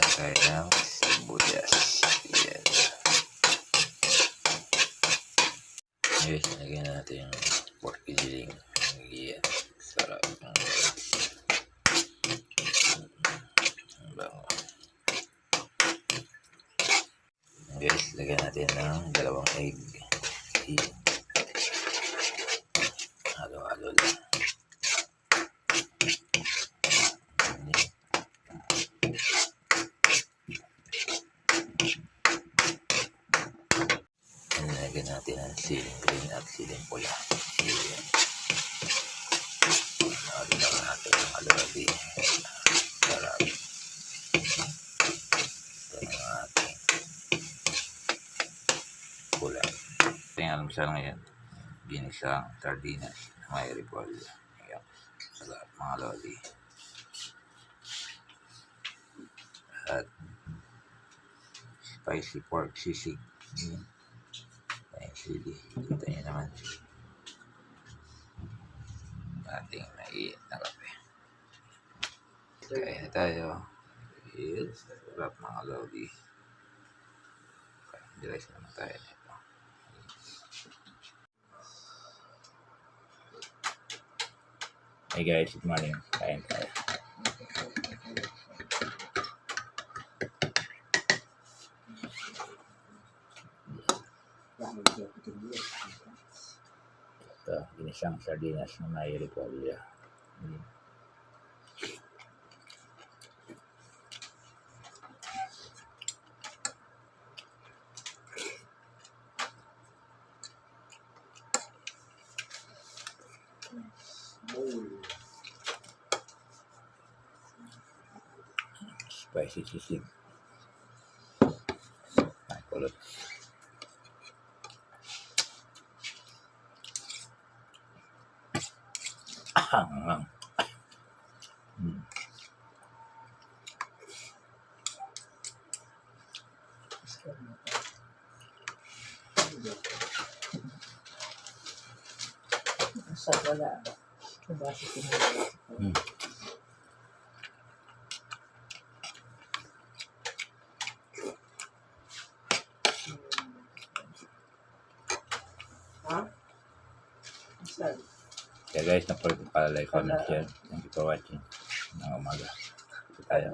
tayo ng sibuyas. Yan. Guys, lagyan natin yung pork giling. Yan. Sarap ng bango. Guys, lagyan natin ng 2 egg. Yan. Halo-halo lang. Lagyan natin ang siling green at siling pula. Ayan. Halo lang natin ang alurabi. Sarap. Ito ang ating pula. Ito yung almusal ngayon. Ginisang sardinas na may repolyo. Ayan. Sarap mga lodi. At spicy pork sisig. Ayan. Sili. Kita nyo naman ating maiit na kape. Kaya na tayo. Yes. Sarap mga lodi. Diretso naman tayo nito. Hey guys, good morning. Kain tayo. Ito, ginisang sardinas na may repolyo. Spicy sisig. Ay, kulot. Hangang. Sa wala. Kabasa sinula. Ha? Saan? Kaya guys, napalike, comment, share. Thank you for watching. Ng umaga. Ito tayo.